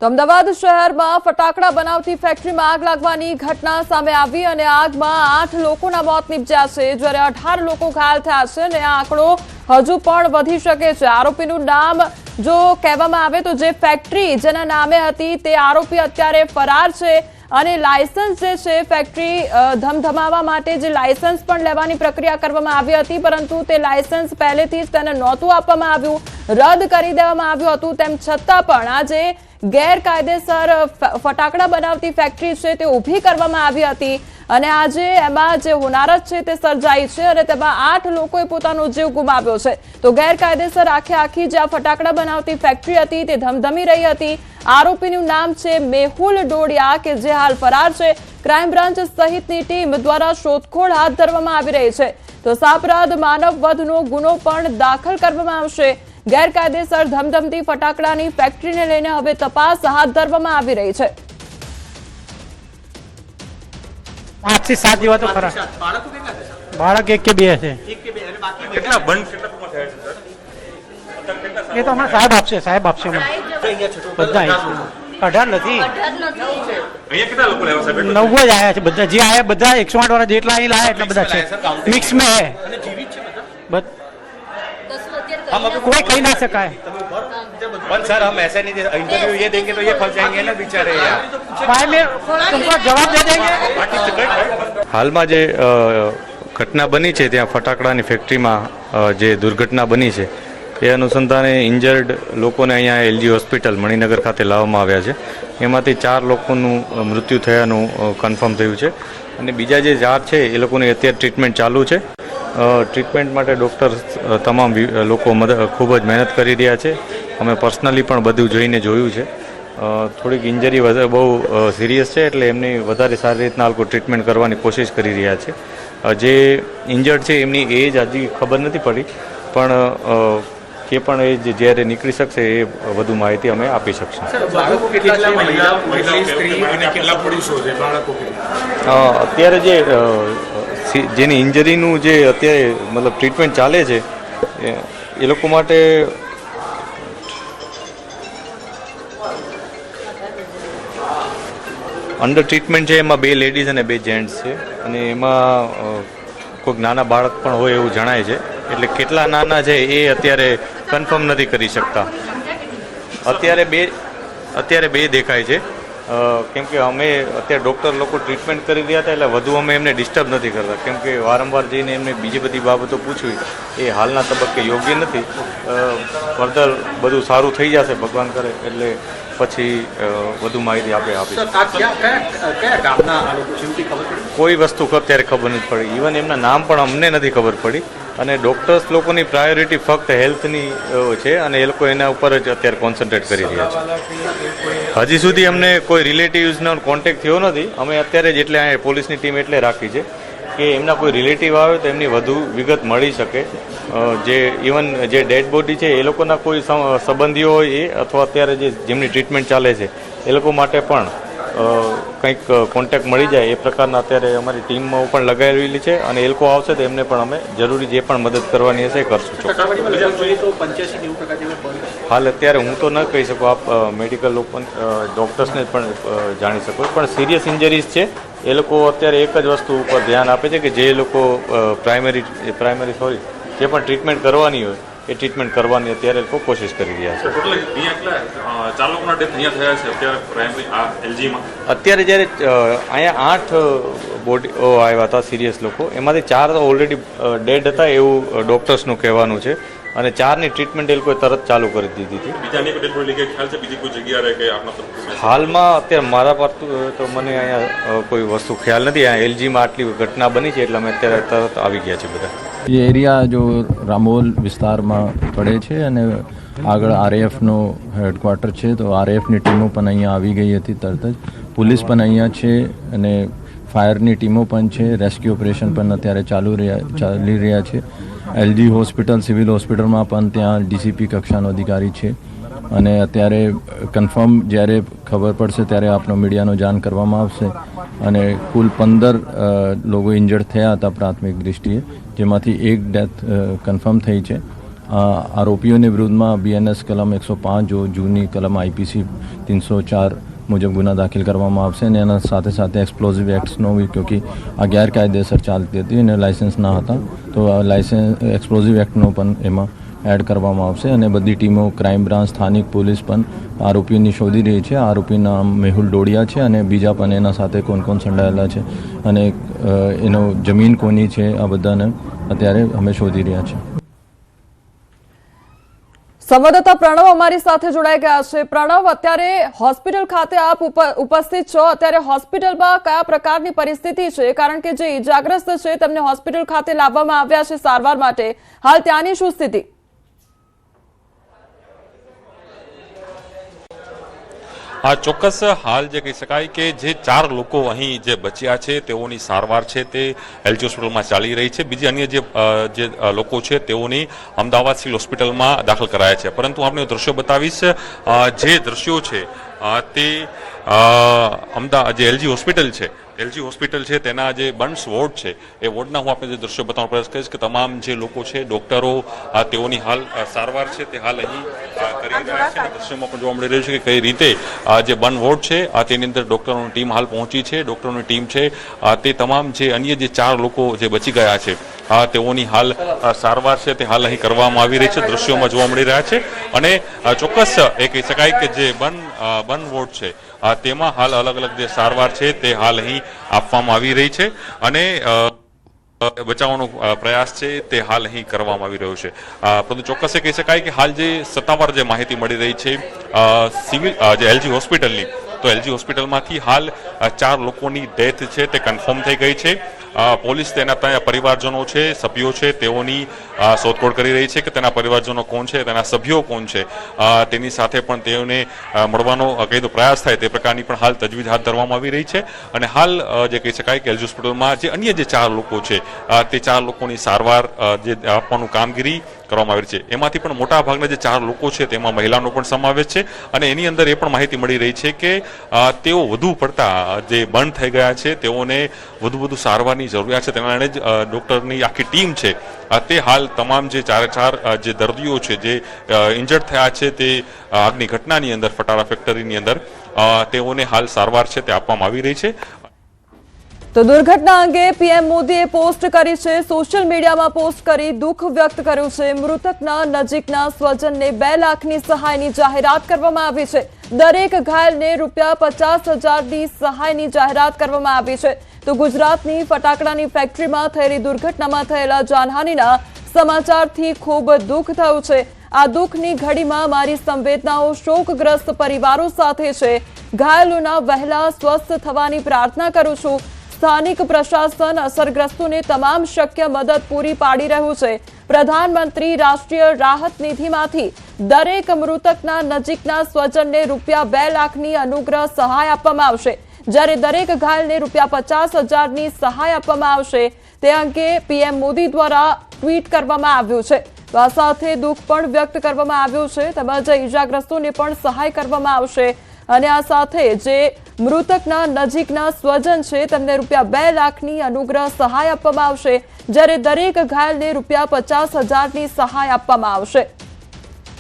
તો અમદાવાદ શહેરમાં ફટાકડા બનાવતી ફેક્ટરીમાં આગ લાગવાની ઘટના સામે આવી અને આગમાં 8 લોકોના મોત નીપજ્યા છે, જ્યારે 18 લોકો ઘાયલ થયા છે અને આ આંકડો હજુ પણ વધી શકે છે। આરોપીનું નામ જો કહેવામાં આવે તો જે ફેક્ટરી જેના નામે હતી તે આરોપી અત્યારે ફરાર છે અને લાયસન્સ જે છે ફેક્ટરી ધમધમાવા માટે જે લાયસન્સ પણ લેવાની પ્રક્રિયા કરવામાં આવી હતી, પરંતુ તે લાયસન્સ પહેલેથી જ તેને નહોતું આપવામાં આવ્યું, રદ કરી દેવામાં આવ્યું હતું। તેમ છતાં પણ આજે ગેરકાયદેસર ફટાકડા બનાવતી ફેક્ટરી છે તે ઊભી કરવામાં આવી હતી અને આજે એમાં જે હોનારત છે તે સર્જાઈ છે અને તેમાં 8 લોકોએ પોતાનો જીવ ગુમાવ્યો છે। તો ગેરકાયદેસર આખી જે ફટાકડા બનાવતી ફેક્ટરી હતી તે ધમધમી રહી હતી। આરોપીનું નામ છે મેહુલ ડોડિયા કે જે હાલ ફરાર છે। ક્રાઇમ બ્રાન્ચ સહિતની ટીમ દ્વારા શોધખોળ હાથ ધરવામાં આવી રહી છે। તો સાપરાધ માનવ વધનો ગુનો પણ દાખલ કરવામાં આવશે। ગેરકાયદેસર ધમધમતી ફટાકડાની ફેક્ટરીને લઈને હવે તપાસ હાથ ધરવામાં આવી રહી છે। 5 થી 7 જેવા તો ખરા। બાળક 1 કે 2 છે। એ તો હમણાં સાહેબ આપશે બધા 18 નથી, 9 જ આવ્યા છે બધા। જે આવ્યા બધા 108 વાળા જેટલા અહીં લાયા એટલા બધા છે, મિક્સ में है। कोई कही ना सका है पर सर हम ऐसे नहीं इंटरव्यू ये देंगे तो ये फंस जाएंगे ना बेचारे यार। भाई में तुमको जवाब दे देंगे। हालમાં જે ઘટના બની છે ત્યાં ફટાકડાની ફેક્ટરીમાં જે દુર્ઘટના બની છે એ અનુસંધાને ઇન્જર્ડ લોકોને અહીંયા એલજી હોસ્પિટલ મણિનગર ખાતે લાવવામાં આવ્યા છે। એમાંથી 4 લોકોનું મૃત્યુ થયાનું કન્ફર્મ થયું છે અને બીજા જે 4 છે એ લોકોની અત્યારે ટ્રીટમેન્ટ ચાલુ છે। ટ્રીટમેન્ટ માટે ડૉક્ટર તમામ લોકો ખૂબ જ મહેનત કરી રહ્યા છે। અમે પર્સનલી પણ બધું જોઈને જોયું છે। થોડીક ઇન્જરી બહુ સિરિયસ છે એટલે એમની વધારે સારી રીતના લોકો ટ્રીટમેન્ટ કરવાની કોશિશ કરી રહ્યા છે। જે ઇન્જર્ડ છે એમની એજ હજી ખબર નથી પડી, પણ જે પણ એ જ્યારે નીકળી શકશે એ વધુ માહિતી અમે આપી શકશું। અત્યારે જેની ઇન્જરીનું જે અત્યારે મતલબ ટ્રીટમેન્ટ ચાલે છે એ લોકો માટે અંડર ટ્રીટમેન્ટ છે। એમાં 2 લેડીઝ અને 2 જેન્ટ્સ છે અને એમાં કોઈક નાના બાળક પણ હોય એવું જણાય છે, એટલે કેટલા નાના છે એ અત્યારે કન્ફર્મ નથી કરી શકતા। અત્યારે બે દેખાય છે, કેમ કે અમે અત્યારે ડૉક્ટર લોકો ટ્રીટમેન્ટ કરી રહ્યા હતા એટલે વધુ અમે એમને ડિસ્ટર્બ નથી કરતા, કેમ કે વારંવાર જઈને એમને બીજી બધી બાબતો પૂછવી એ હાલના તબક્કે યોગ્ય નથી। ફર્ધર બધું સારું થઈ જશે ભગવાન કરે એટલે પછી વધુ માહિતી આપણે આપીશું। કોઈ વસ્તુ અત્યારે ખબર નથી પડી, ઇવન એમના નામ પણ અમને નથી ખબર પડી અને ડૉક્ટર્સ લોકોની પ્રાયોરિટી ફક્ત હેલ્થની છે અને એ લોકો એના ઉપર જ અત્યારે કોન્સન્ટ્રેટ કરી રહ્યા છે। હજી સુધી અમને કોઈ રિલેટિવ્સનો કોન્ટેક્ટ થયો નથી। અમે અત્યારે જ એટલે અહીંયા પોલીસની ટીમ એટલે રાખી છે કે એમના કોઈ રિલેટિવ આવે તો એમની વધુ વિગત મળી શકે। જે ઇવન જે ડેડ બોડી છે એ લોકોના કોઈ સંબંધીઓ હોય એ અથવા અત્યારે જેમની ટ્રીટમેન્ટ ચાલે છે એ લોકો માટે પણ કંઈક કોન્ટેક્ટ મળી જાય એ પ્રકારના અત્યારે અમારી ટીમમાં પણ લગાવેલી છે અને એ લોકો આવશે તો એમને પણ અમે જરૂરી જે પણ મદદ કરવાની હશે એ કરશું। હાલ અત્યારે હું તો ન કહી શકું, આપ મેડિકલ લોકો ડૉક્ટર્સને પણ જાણી શકો, પણ સિરિયસ ઇન્જરીઝ છે એ લોકો અત્યારે એક જ વસ્તુ ઉપર ધ્યાન આપે છે કે જે લોકો પ્રાઇમરી જે પણ ટ્રીટમેન્ટ કરવાની હોય એ ટ્રીટમેન્ટ કરવાની અત્યારે લોકો કોશિશ કરી રહ્યા છે। અત્યારે જ્યારે અહીંયા 8 બોડીઓ આવ્યા હતા સિરિયસ લોકો, એમાંથી 4 તો ઓલરેડી ડેડ હતા એવું ડૉક્ટર્સનું કહેવાનું છે અને 4ની ટ્રીટમેન્ટ એ લોકોએ તરત ચાલુ કરી દીધી હતી। હાલમાં અત્યારે મારા પર તો મને અહીંયા કોઈ વસ્તુ ખ્યાલ નથી। અહીંયા એલજીમાં આટલી ઘટના બની છે એટલે અમે અત્યારે તરત આવી ગયા છે બધા। ये एरिया जो रामोल વિસ્તારમાં પડે છે અને આગળ આરએએફનો હેડક્વાર્ટર છે, તો આરએએફની ટીમો પણ અહીંયા આવી ગઈ હતી તરત જ। પોલીસ પણ અહીંયા છે અને ફાયરની ટીમો પણ છે। રેસ્ક્યુ ઓપરેશન પણ અત્યારે ચાલી રહ્યા છે। એલજી હોસ્પિટલ સિવિલ હોસ્પિટલમાં પણ ત્યાં ડીસીપી કક્ષાનો અધિકારી છે અને અત્યારે કન્ફર્મ જ્યારે ખબર પડશે ત્યારે આપણો મીડિયાનો જાણ કરવામાં આવશે અને કુલ 15 લોકો ઇન્જર્ડ થયા હતા પ્રાથમિક દૃષ્ટિએ, જેમાંથી 1 ડેથ કન્ફર્મ થઈ છે આરોપીઓની વિરુદ્ધમાં BNS કલમ 105 જો જૂની કલમ IPC 304 મુજબ ગુના દાખલ કરવામાં આવશે અને એના સાથે સાથે એક્સપ્લોઝિવ એક્ટ્સનો બી ક્યોંકि આ ગેરકાયદેસર ચાલતી હતી અને લાયસન્સ ના હતા તો એક્સપ્લોઝિવ એક્ટનો પણ એમાં એડ કરવામાં આવશે અને બધી ટીમો ક્રાઇમ બ્રાન્ચ સ્થાનિક પોલીસ પણ આરોપીઓની શોધી રહી છે. આરોપીનું નામ મેહુલ ડોડિયા છે અને બીજા પણ એના સાથે કોણ સંડાયેલા છે અને એનો જમીન કોની છે આ બધાને અત્યારે અમે શોધી રહ્યા છીએ. સંવાદદાતા પ્રણવ અમારી સાથે જોડાઈ ગયા છે. પ્રણવ, અત્યારે હોસ્પિટલ ખાતે આપ ઉપસ્થિત છો. અત્યારે હોસ્પિટલમાં કયા પ્રકારની પરિસ્થિતિ છે? કારણ કે જે ઇજાગ્રસ્ત છે તેમને હોસ્પિટલ ખાતે લાવવામાં આવ્યા છે સારવાર માટે. હાલ ત્યાંની શું સ્થિતિ? આ ચોક્કસ હાલ જે કહી શકાય કે જે 4 લોકો અહીં જે બચ્યા છે તેઓની સારવાર છે તે LG હોસ્પિટલમાં ચાલી રહી છે. બીજી અન્ય જે લોકો છે તેઓની અમદાવાદ સિવિલ હોસ્પિટલમાં દાખલ કરાયા છે. પરંતુ આપણે દ્રશ્યો બતાવીશ. જે દ્રશ્યો છે તે અમદાવાદ જે LG હોસ્પિટલ છે તેના જે બર્ન્સ વોર્ડ છે એ વોર્ડના હું આપણે જે દ્રશ્યો બતાવવાનો પ્રયાસ કરીશ કે તમામ જે લોકો છે ડોક્ટરો તેઓની હાલ સારવાર છે તે હાલ અહીં કરી રહ્યા છે. દ્રશ્યોમાં પણ જોવા મળી રહ્યું છે કે કઈ રીતે જે બર્ન વોર્ડ છે તેની અંદર ડોક્ટરોની ટીમ હાલ પહોંચી છે. ડોક્ટરોની ટીમ છે તે તમામ જે અન્ય જે 4 લોકો જે બચી ગયા છે તેઓની હાલ સારવાર છે તે હાલ અહીં કરવામાં આવી રહી છે. દ્રશ્યોમાં જોવા મળી રહ્યા છે અને ચોક્કસ એ કહી શકાય કે જે બર્ન વોર્ડ છે તેમાં હાલ અલગ અલગ જે સારવાર છે તે હાલ અહીં આપવામાં આવી રહી છે અને બચાવવાનો પ્રયાસ છે તે હાલ અહીં કરવામાં આવી રહ્યો છે. પરંતુ ચોક્કસ એ કહી શકાય કે હાલ જે સત્તાવાર જે માહિતી મળી રહી છે સિવિલ જે LG હોસ્પિટલની, તો LG હોસ્પિટલમાંથી હાલ 4 લોકોની ડેથ છે તે કન્ફર્મ થઈ ગઈ છે. પોલીસ તેના પરિવારજનો છે, સભ્યો છે, તેઓની શોધખોળ કરી રહી છે કે તેના પરિવારજનો કોણ છે, તેના સભ્યો કોણ છે, તેની સાથે પણ તેઓને મળવાનો કઈ તો પ્રયાસ થાય તે પ્રકારની પણ હાલ તજવીજ હાથ ધરવામાં આવી રહી છે. અને હાલ જે કહી શકાય કે LG હોસ્પિટલમાં જે અન્ય જે 4 લોકો છે તે 4 લોકોની સારવાર જે આપવાનું કામગીરી કરવામાં આવી છે. એમાંથી પણ મોટા ભાગના જે 4 લોકો છે તેમાં મહિલાનો પણ સમાવેશ છે અને એની અંદર એ પણ માહિતી મળી રહી છે કે તેઓ વધુ પડતા જે બર્ન થઈ ગયા છે તેઓને વધુ સારવારની જરૂરિયાત છે. તેના લઈને જ ડોક્ટરની આખી ટીમ છે તે હાલ તમામ જે 4 જે દર્દીઓ છે જે ઇન્જર્ડ થયા છે તે આગની ઘટનાની અંદર ફટારા ફેક્ટરીની અંદર તેઓને હાલ સારવાર છે તે આપવામાં આવી રહી છે. તો દુર્ઘટના અંગે PM મોદીએ પોસ્ટ કરી છે. સોશિયલ મીડિયામાં પોસ્ટ કરી દુઃખ વ્યક્ત કર્યું છે. મૃતકના નજીકના સ્વજનને 2 લાખની સહાયની જાહેરાત કરવામાં આવી છે. દરેક ઘાયલને ₹50,000ની સહાયની જાહેરાત કરવામાં આવી છે. તો ગુજરાતની ફટાકડાની ફેક્ટરીમાં થયેલી દુર્ઘટનામાં થયેલા જાનહાનિના સમાચારથી ખૂબ દુઃખ થયું છે. આ દુઃખની ઘડીમાં મારી સંવેદનાઓ શોકગ્રસ્ત પરિવારો સાથે છે. ઘાયલોના વહેલા સ્વસ્થ થવાની પ્રાર્થના કરું છું. સ્થાનિક પ્રશાસન અસરગ્રસ્તોને તમામ શક્ય મદદ પૂરી પાડી રહ્યું છે. પ્રધાનમંત્રી રાષ્ટ્રીય રાહત નિધિમાંથી દરેક મૃતકના નજીકના સ્વજનને ₹2 લાખની અનુગ્રહ સહાય આપવામાં આવશે. જ્યારે દરેક ઘાયલને ₹50,000ની સહાય આપવામાં આવશે. તે અંગે PM મોદી દ્વારા ટ્વીટ કરવામાં આવ્યું છે. તો આ સાથે દુઃખ પણ વ્યક્ત કરવામાં આવ્યું છે તેમજ ઈજાગ્રસ્તોને પણ સહાય કરવામાં આવશે અને આ સાથે જે મૃતકના નજીકના સ્વજન છે તેમને ₹2 લાખની અનુગ્રહ સહાય આપવામાં આવશે. જ્યારે દરેક ઘાયલને ₹50,000ની સહાય આપવામાં આવશે.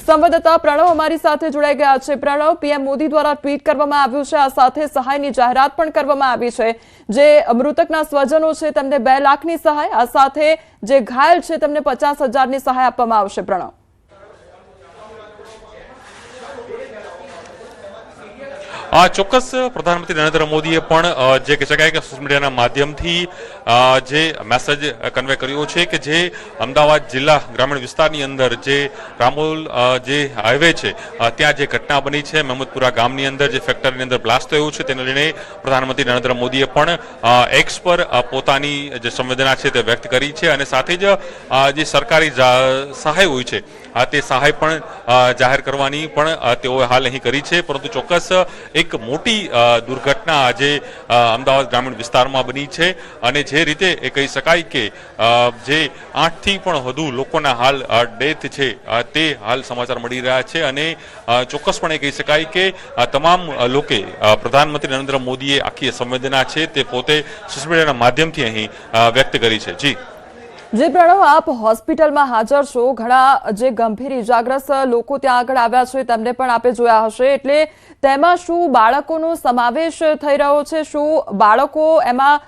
સંવાદદાતા પ્રણવ અમારી સાથે જોડાઈ ગયા છે. પ્રણવ, PM મોદી દ્વારા ટ્વીટ કરવામાં આવ્યું છે. આ સાથે સહાયની જાહેરાત પણ કરવામાં આવી છે. જે મૃતકના સ્વજનો છે તેમને 2 લાખની સહાય, આ સાથે જે ઘાયલ છે તેમને 50,000ની સહાય આપવામાં આવશે. પ્રણવ, ચોક્કસ પ્રધાનમંત્રી નરેન્દ્ર મોદીએ પણ જે કહી શકાય કે સોશિયલ મીડિયાના માધ્યમથી જે મેસેજ કન્વે કર્યો છે કે જે અમદાવાદ જિલ્લા ગ્રામીણ વિસ્તારની અંદર જે રામોલ જે હાઈવે છે ત્યાં જે ઘટના બની છે મહેમદપુરા ગામની અંદર જે ફેક્ટરીની અંદર બ્લાસ્ટ થયું છે તેને લઈને પ્રધાનમંત્રી નરેન્દ્ર મોદીએ પણ એક્સ પર પોતાની જે સંવેદના છે તે વ્યક્ત કરી છે અને સાથે જ જે સરકારી સહાય હોય છે તે સહાય પણ જાહેર કરવાની પણ તેઓએ હાલ અહીં કરી છે. પરંતુ ચોક્કસ એક મોટી દુર્ઘટના આજે અમદાવાદ ગ્રામીણ વિસ્તારમાં બની છે અને જે રીતે એ કહી શકાય કે જે 8થી પણ વધુ લોકોના હાલ ડેથ છે તે હાલ સમાચાર મળી રહ્યા છે અને ચોક્કસપણે કહી શકાય કે તમામ લોકે પ્રધાનમંત્રી નરેન્દ્ર મોદીએ આખી સંવેદના છે તે પોતે સોશિયલ મીડિયાના માધ્યમથી અહીં વ્યક્ત કરી છે. જી જે પ્રણવ, આપ હોસ્પિટલમાં હાજર છો, ઘણા જે ગંભીર ઇજાગ્રસ્ત લોકો ત્યાં આગળ આવ્યા છે તેમને પણ આપે જોયા હશે, એટલે તેમાં શું બાળકોનો સમાવેશ થઈ રહ્યો છે? શું બાળકો એમાં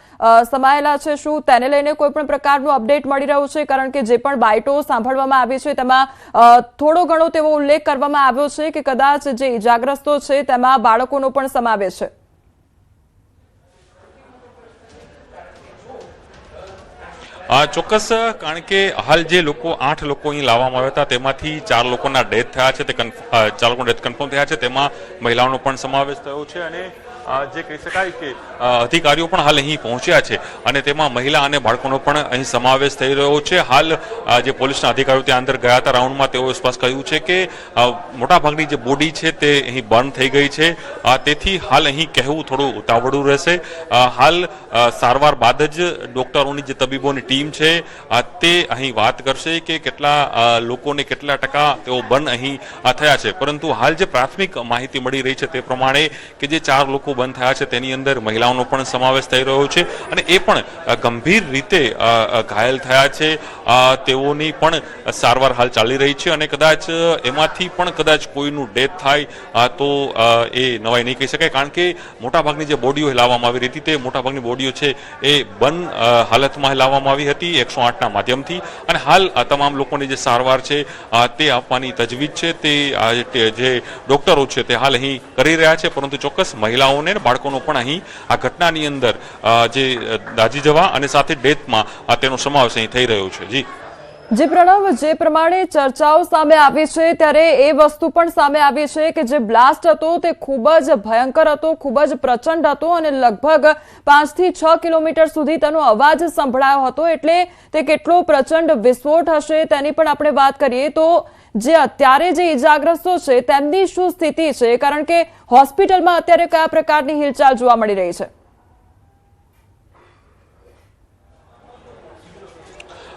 સમાયેલા છે? શું તેને લઈને કોઈ પણ પ્રકારનું અપડેટ મળી રહ્યું છે? કારણ કે જે પણ બાઇટો સાંભળવામાં આવી છે તેમાં થોડો ઘણો તેવો ઉલ્લેખ કરવામાં આવ્યો છે કે કદાચ જે ઇજાગ્રસ્તો છે તેમાં બાળકોનો પણ સમાવેશ છે. ચોક્કસ, કારણ કે હાલ જે લોકો 8 લોકો અહીં લાવવામાં આવ્યા હતા તેમાંથી 4 લોકોના ડેથ થયા છે, તે 4 લોકોના ડેથ કન્ફર્મ થયા છે, તેમાં મહિલાઓનો પણ સમાવેશ થયો છે અને જે કહી શકાય કે અધિકારીઓ પણ હાલ અહીં પહોંચ્યા છે અને તેમાં મહિલા અને બાળકોનો પણ અહીં સમાવેશ થઈ રહ્યો છે. હાલ જે પોલીસના અધિકારીઓ ત્યાં અંદર ગયા હતા રાઉન્ડમાં, તેઓએ સ્પષ્ટ કહ્યું છે કે મોટાભાગની જે બોડી છે તે અહીં બર્ન થઈ ગઈ છે, તેથી હાલ અહીં કહેવું થોડું ઉતાવળું રહેશે. હાલ સારવાર બાદ જ ડોક્ટરોની જે તબીબોની ટીમ છે તે અહીં વાત કરશે કે કેટલા લોકોને કેટલા ટકા તેઓ બર્ન અહીં થયા છે. પરંતુ હાલ જે પ્રાથમિક માહિતી મળી રહી છે તે પ્રમાણે કે જે 4 લોકો બંધ થયા છે તેની અંદર મહિલાઓનો પણ સમાવેશ થઈ રહ્યો છે અને એ પણ ગંભીર રીતે ઘાયલ થયા છે. તેઓની પણ સારવાર હાલ ચાલી રહી છે અને કદાચ એમાંથી પણ કદાચ કોઈનું ડેથ થાય તો એ નવાઈ નહીં કહી શકાય, કારણ કે મોટાભાગની જે બોડીઓ લાવવામાં આવી રહી હતી તે મોટાભાગની બોડીઓ છે એ બંધ હાલતમાં લાવવામાં આવી હતી 108ના માધ્યમથી અને હાલ તમામ લોકોની જે સારવાર છે તે આપવાની તજવીજ છે તે જે ડોક્ટરો છે તે હાલ અહીં કરી રહ્યા છે. પરંતુ ચોક્કસ મહિલાઓને બાળકોનો પણ અહીં આ ઘટનાની અંદર જે દાઝી જવા અને સાથે ડેથમાં તેનો સમાવેશ અહીં થઈ રહ્યો છે. જી પ્રણવ, જે પ્રમાણે ચર્ચાઓ સામે આવી છે ત્યારે એ વસ્તુ પણ સામે આવી છે કે જે બ્લાસ્ટ હતો તે ખૂબ જ ભયંકર હતો, ખૂબ જ પ્રચંડ હતો અને લગભગ 5 થી 6 કિલોમીટર સુધી તેનો અવાજ સંભળાયો હતો. એટલે તે કેટલો પ્રચંડ વિસ્ફોટ હશે તેની પણ આપણે વાત કરીએ તો જે અત્યારે જે ઇજાગ્રસ્તો છે તેમની શું સ્થિતિ છે? કારણ કે હોસ્પિટલમાં અત્યારે કયા પ્રકારની હિલચાલ જોવા મળી રહી છે?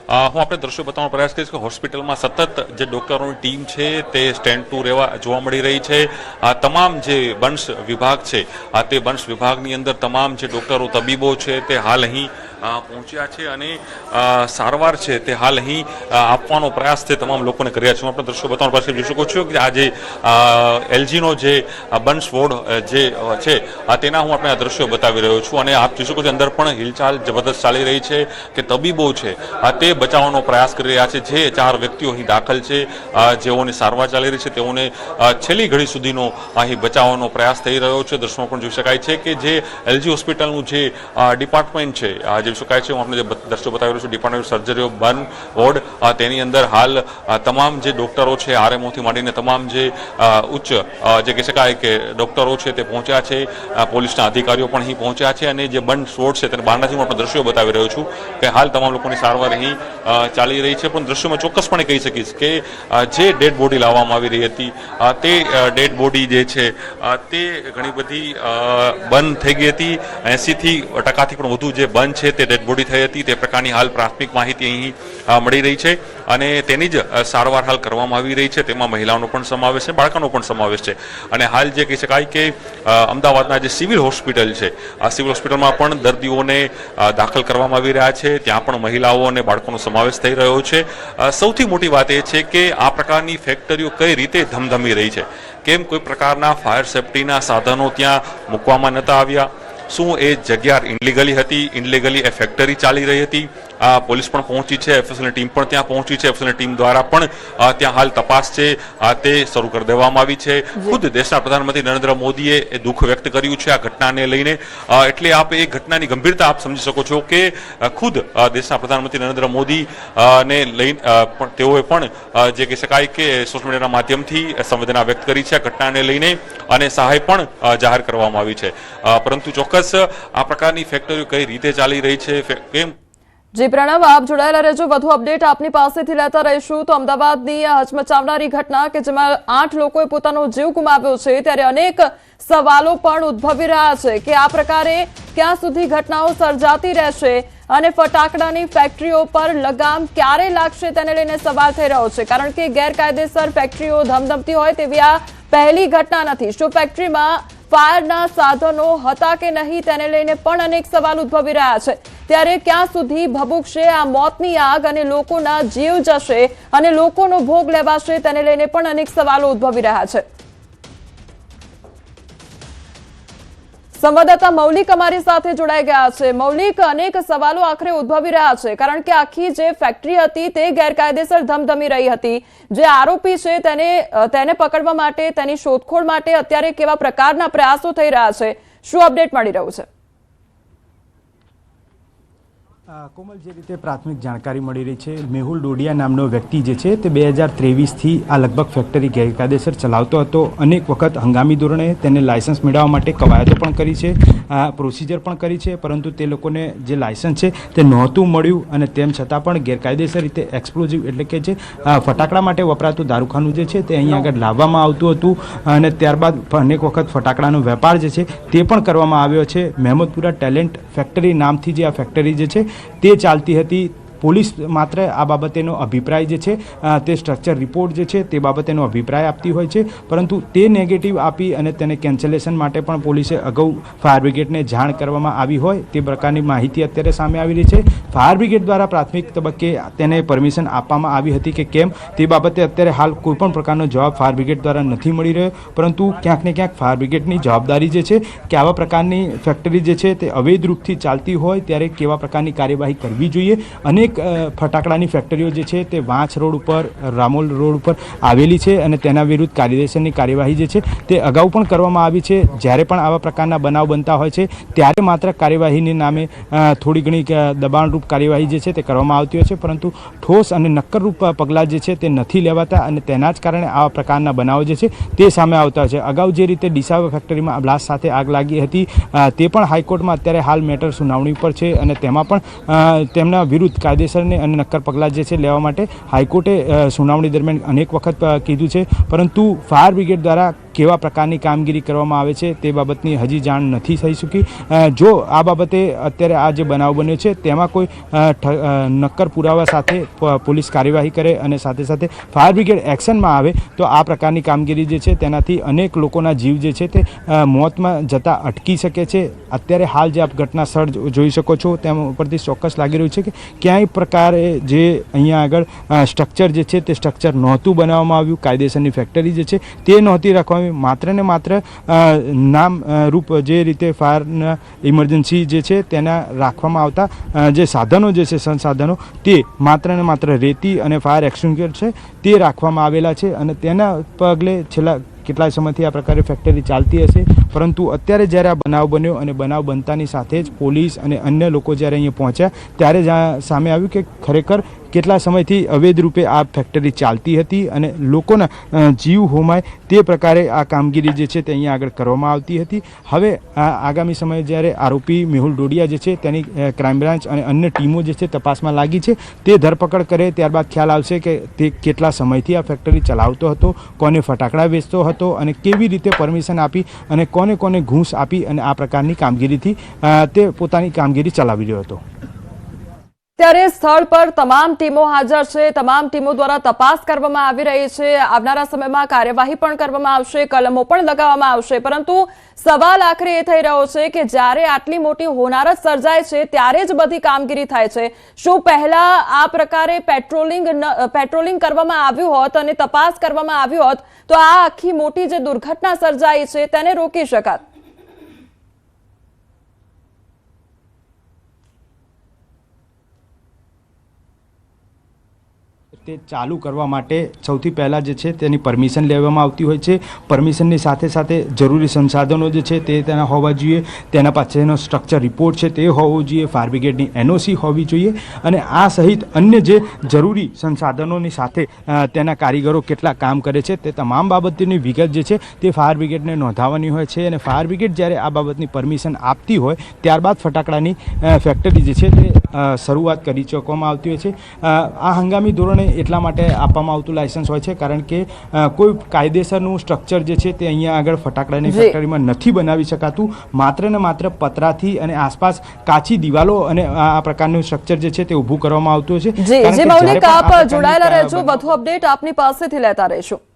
હું આપણે દ્રશ્યો બતાવવાનો પ્રયાસ કરીશ કે હોસ્પિટલમાં સતત જે ડોક્ટરોની ટીમ છે તે સ્ટેન્ડ ટુ રહેવા જોવા મળી રહી છે. તમામ જે બર્ન્સ વિભાગ છે તે બર્ન્સ વિભાગની અંદર તમામ જે ડોક્ટરો તબીબો છે તે હાલ અહીં પહોંચ્યા છે અને સારવાર છે તે હાલ અહીં આપવાનો પ્રયાસ તે તમામ લોકોને કર્યા છે. હું આપણે દ્રશ્યો બતાવવાનો પ્રયાસ જોઈ શકો છો કે આ જે એલજીનો જે બર્ન્સ વોર્ડ જે છે તેના હું આપણે આ દ્રશ્યો બતાવી રહ્યો છું અને આપ જોઈ શકો છો અંદર પણ હિલચાલ જબરદસ્ત ચાલી રહી છે કે તબીબો છે તે બચાવવાનો પ્રયાસ કરી રહ્યા છે. જે 4 વ્યક્તિઓ અહીં દાખલ છે જેઓની સારવાર ચાલી રહી છે તેઓને છેલ્લી ઘડી સુધીનો અહીં બચાવવાનો પ્રયાસ થઈ રહ્યો છે. દ્રશ્યોમાં પણ જોઈ શકાય છે કે જે એલજી હોસ્પિટલનું જે ડિપાર્ટમેન્ટ છે જોઈ શકાય છે. હું આપણે જે દ્રશ્યો બતાવી રહ્યો છું department surgery of burn ward, તેની અંદર હાલ તમામ જે ડોક્ટરો છે આરએમઓથી માંડીને તમામ જે ઉચ્ચ જે કહી શકાય કે ડોક્ટરો છે તે પહોંચ્યા છે. પોલીસના અધિકારીઓ પણ અહીં પહોંચ્યા છે અને જે બર્ન વોર્ડ છે તેને બહારનાથી હું આપણે દ્રશ્યો બતાવી રહ્યો છું કે હાલ તમામ લોકોની સારવાર અહીં ચાલી રહી છે. પણ દ્રશ્યોમાં ચોક્કસપણે કહી શકીશ કે જે ડેડ બોડી લાવવામાં આવી રહી હતી તે ડેડ બોડી જે છે તે ઘણી બધી બંધ થઈ ગઈ હતી. 80% પણ વધુ જે બંધ છે તે ડેડ બોડી થઈ હતી. તે પ્રકારની હાલ પ્રાથમિક માહિતી અહીં મળી રહી છે અને તેની જ સારવાર હાલ કરવામાં આવી રહી છે. તેમાં મહિલાઓનો પણ સમાવેશ છે, બાળકોનો પણ સમાવેશ છે અને હાલ જે કહી શકાય કે અમદાવાદના જે સિવિલ હોસ્પિટલ છે આ સિવિલ હોસ્પિટલમાં પણ દર્દીઓને દાખલ કરવામાં આવી રહ્યા છે. ત્યાં પણ મહિલાઓ અને બાળકોનો સમાવેશ થઈ રહ્યો છે. સૌથી મોટી વાત એ છે કે આ પ્રકારની ફેક્ટરીઓ કઈ રીતે ધમધમી રહી છે. કેમ કોઈ પ્રકારના ફાયર સેફટીના સાધનો ત્યાં મૂકવામાં નહોતા આવ્યા? શું એ જગ્યા ઇનલીગલી હતી? ઇનલીગલી એ ફેક્ટરી ચાલી રહી હતી? પોલીસ પણ પહોંચી છે, એફએસએલની ટીમ પણ ત્યાં પહોંચી છે. એફએસએલની ટીમ દ્વારા પણ ત્યાં હાલ તપાસ છે તે શરૂ કરી દેવામાં આવી છે. ખુદ દેશના પ્રધાનમંત્રી નરેન્દ્ર મોદીએ એ દુઃખ વ્યક્ત કર્યું છે આ ઘટનાને લઈને. એટલે આપ એ ઘટનાની ગંભીરતા આપ સમજી શકો છો કે ખુદ દેશના પ્રધાનમંત્રી નરેન્દ્ર મોદી ને લઈને તેઓએ પણ જે કહી શકાય કે સોશિયલ મીડિયાના માધ્યમથી સંવેદના વ્યક્ત કરી છે આ ઘટનાને લઈને અને સહાય પણ જાહેર કરવામાં આવી છે. પરંતુ ચોક્કસ આ પ્રકારની ફેક્ટરીઓ કઈ રીતે ચાલી રહી છે કેમ? જી પ્રણવ, આપ જોડાયેલા રહેજો, વધુ અપડેટ આપની પાસેથી લેતા રહીશું. તો અમદાવાદની આ હચમચાવનારી ઘટના કે જેમાં 8 લોકોએ પોતાનો જીવ ગુમાવ્યો છે ત્યારે અનેક સવાલો પણ ઉદ્ભવી રહ્યા છે કે આ પ્રકારે ક્યાં સુધી ઘટનાઓ સર્જાતી રહેશે અને ફટાકડાની ફેક્ટરીઓ પર લગામ ક્યારે લાગશે તેને લઈને સવાલ થઈ રહ્યો છે. કારણ કે ગેરકાયદેસર ફેક્ટરીઓ ધમધમતી હોય તેવી આ પહેલી ઘટના નથી. શું ફેક્ટરીમાં ફાયરના સાધનો હતા કે નહીં તેને લઈને પણ અનેક સવાલ ઉદ્ભવી રહ્યા છે. ત્યારે ક્યાં સુધી ભભૂકશે આ મોતની આગ અને લોકોના જીવ જશે અને લોકોનો ભોગ લેવાશે તેને લઈને પણ અનેક સવાલો ઉદ્ભવી રહ્યા છે। સંવાદદાતા મૌલિક અમારી સાથે જોડાઈ ગયા છે। મૌલિક, અનેક સવાલો આખરે ઉદ્ભવી રહ્યા છે કારણ કે આખી જે ફેક્ટરી હતી તે ગેરકાયદેસર ધમધમી રહી હતી। જે આરોપી છે તેને પકડવા માટે, તેની શોધખોળ માટે અત્યારે કેવા પ્રકારના પ્રયાસો થઈ રહ્યા છે, શું અપડેટ મળી રહ્યું છે? કોમલ, જે રીતે પ્રાથમિક જાણકારી મળી રહી છે, મેહુલ ડોડિયા નામનો વ્યક્તિ જે છે તે 2023થી આ લગભગ ફેક્ટરી ગેરકાયદેસર ચલાવતો હતો। અનેક વખત હંગામી ધોરણે તેને લાયસન્સ મેળવવા માટે કવાયતો પણ કરી છે, પ્રોસિજર પણ કરી છે, પરંતુ તે લોકોને જે લાયસન્સ છે તે નહોતું મળ્યું અને તેમ છતાં પણ ગેરકાયદેસર રીતે એક્સપ્લોઝિવ એટલે કે જે ફટાકડા માટે વપરાતું દારૂખાનું જે છે તે અહીં આગળ લાવવામાં આવતું હતું અને ત્યારબાદ અનેક વખત ફટાકડાનો વેપાર જે છે તે પણ કરવામાં આવ્યો છે। મહેમદપુરા ટેલેન્ટ ફેક્ટરી નામથી જે આ ફેક્ટરી જે છે તે ચાલતી હતી। પોલીસ માત્ર આ બાબતેનો અભિપ્રાય જે છે તે સ્ટ્રક્ચર રિપોર્ટ જે છે તે બાબતેનો અભિપ્રાય આપતી હોય છે, પરંતુ તે નેગેટિવ આપી અને તેને કેન્સલેશન માટે પણ પોલીસે અગાઉ ફાયર બ્રિગેડને જાણ કરવામાં આવી હોય તે પ્રકારની માહિતી અત્યારે સામે આવી રહી છે। ફાયર બ્રિગેડ દ્વારા પ્રાથમિક તબક્કે તેને પરમિશન આપવામાં આવી હતી કે કેમ તે બાબતે અત્યારે હાલ કોઈપણ પ્રકારનો જવાબ ફાયર બ્રિગેડ દ્વારા નથી મળી રહ્યો, પરંતુ ક્યાંક ને ક્યાંક ફાયર બ્રિગેડની જવાબદારી જે છે કે આવા પ્રકારની ફેક્ટરી જે છે તે અવૈધ રૂપથી ચાલતી હોય ત્યારે કેવા પ્રકારની કાર્યવાહી કરવી જોઈએ। અને ફટાકડાની ફેક્ટરીઓ જે છે તે વાંચ રોડ ઉપર, રામોલ રોડ ઉપર આવેલી છે અને તેના વિરુદ્ધ કાયદેસરની કાર્યવાહી જે છે તે અગાઉ પણ કરવામાં આવી છે। જ્યારે પણ આવા પ્રકારના બનાવ બનતા હોય છે ત્યારે માત્ર કાર્યવાહીની નામે થોડી ઘણી દબાણરૂપ કાર્યવાહી જે છે તે કરવામાં આવતી હોય છે, પરંતુ ઠોસ અને નક્કરરૂપ પગલાં જે છે તે નથી લેવાતા અને તેના જ કારણે આવા પ્રકારના બનાવો જે છે તે સામે આવતા હોય છે। અગાઉ જે રીતે ડીસા ફેક્ટરીમાં બ્લાસ્ટ સાથે આગ લાગી હતી તે પણ હાઈકોર્ટમાં અત્યારે હાલ મેટર સુનાવણી પર છે અને તેમાં પણ તેમના વિરુદ્ધ કાયદેસરને અને નક્કર પગલાં જે છે લેવા માટે હાઈકોર્ટે સુનાવણી દરમિયાન અનેક વખત કીધું છે, પરંતુ ફાયર બ્રિગેડ દ્વારા કેવા પ્રકારની કામગીરી કરવામાં આવે છે તે બાબતની હજી જાણ નથી થઈ શકી। જો આ બાબતે અત્યારે આ જે બનાવ બન્યો છે તેમાં કોઈ નક્કર પુરાવા સાથે પોલીસ કાર્યવાહી કરે અને સાથે સાથે ફાયર બ્રિગેડ એક્શનમાં આવે તો આ પ્રકારની કામગીરી જે છે તેનાથી અનેક લોકોના જીવ જે છે તે મોતમાં જતા અટકી શકે છે। અત્યારે હાલ જે આપ ઘટના સ્થળ જોઈ શકો છો તેમ ઉપરથી ચોક્કસ લાગી રહ્યું છે કે ક્યાંય પ્રકારે જે અહીંયા આગળ સ્ટ્રક્ચર જે છે તે સ્ટ્રક્ચર નહોતું બનાવવામાં આવ્યું, કાયદેસરની ફેક્ટરી જે છે તે નહોતી રાખવામાં, માત્ર ને માત્ર નામ રૂપ જે રીતે ફાયરના ઇમરજન્સી જે છે તેના રાખવામાં આવતા જે સાધનો જે છે સંસાધનો તે માત્ર ને માત્ર રેતી અને ફાયર એક્સટિંગ્વિશર છે તે રાખવામાં આવેલા છે અને તેના પગલે છેલ્લા કેટલાય સમયથી આ પ્રકારે ફેક્ટરી ચાલતી હશે, પરંતુ અત્યારે જ્યારે આ બનાવ બન્યો અને બનાવ બનતાની સાથે જ પોલીસ અને અન્ય લોકો જ્યારે અહીંયા પહોંચ્યા ત્યારે જ સામે આવ્યું કે ખરેખર કેટલા સમયથી અવૈધ રૂપે આ ફેક્ટરી ચાલતી હતી અને લોકોના જીવ હોમાય તે પ્રકારે આ કામગીરી જે છે તે અહીંયા આગળ કરવામાં આવતી હતી। હવે આગામી સમયે જ્યારે આરોપી મેહુલ ડોડિયા જે છે તેની ક્રાઇમ બ્રાન્ચ અને અન્ય ટીમો જે છે તપાસમાં લાગી છે તે ધરપકડ કરે ત્યારબાદ ખ્યાલ આવશે કે તે કેટલા સમયથી આ ફેક્ટરી ચલાવતો હતો, કોને ફટાકડા વેચતો હતો અને કેવી રીતે પરમિશન આપી અને કોને કોને ઘૂસ આપી અને આ પ્રકારની કામગીરીથી તે પોતાની કામગીરી ચલાવી રહ્યો હતો। ત્યારે સ્થળ પર તમામ ટીમો હાજર છે, તમામ ટીમો દ્વારા તપાસ કરવામાં આવી રહી છે। આવનારા સમયમાં કાર્યવાહી પણ કરવામાં આવશે, કલમો પણ લગાવવામાં આવશે, પરંતુ સવાલ આખરે એ થઈ રહ્યો છે કે જ્યારે આટલી મોટી હોનારત સર્જાય છે ત્યારે જ બધી કામગીરી થાય છે, શું પહેલા આ પ્રકારે પેટ્રોલિંગ કરવામાં આવ્યું હોત અને તપાસ કરવામાં આવી હોત તો આ આખી મોટી જે દુર્ઘટના સર્જાઈ છે તેને રોકી શકાત? તે ચાલુ કરવા માટે સૌથી પહેલાં જે છે તેની પરમિશન લેવામાં આવતી હોય છે। પરમિશનની સાથે સાથે જરૂરી સંસાધનો જે છે તે તેના હોવા જોઈએ, તેના પાસેનો સ્ટ્રક્ચર રિપોર્ટ છે તે હોવો જોઈએ, ફાયર બ્રિગેડની NOC હોવી જોઈએ અને આ સહિત અન્ય જે જરૂરી સંસાધનોની સાથે તેના કારીગરો કેટલા કામ કરે છે તે તમામ બાબતની વિગત જે છે તે ફાયર બ્રિગેડને નોંધાવવાની હોય છે અને ફાયર બ્રિગેડ જ્યારે આ બાબતની પરમિશન આપતી હોય ત્યારબાદ ફટાકડાની ફેક્ટરી જે છે તે શરૂઆત કરી ચૂકવામાં આવતી હોય છે। આ હંગામી ધોરણે એટલા માટે આપવામાં આવતું લાયસન્સ હોય છે કારણ કે કોઈ કાયદેસરનું સ્ટ્રક્ચર જે છે તે અહીંયા આગળ ફટાકડાની ફેક્ટરીમાં નથી બનાવી શકાતું, માત્ર ને માત્ર પતરાથી અને આસપાસ કાચી દિવાલો અને આ પ્રકારનું સ્ટ્રક્ચર જે છે તે ઊભું કરવામાં આવતું હોય છે। જી મૌલિક, આપ જોડાયેલા રહેજો, વધુ અપડેટ આપની પાસેથી લેતા રહીશું।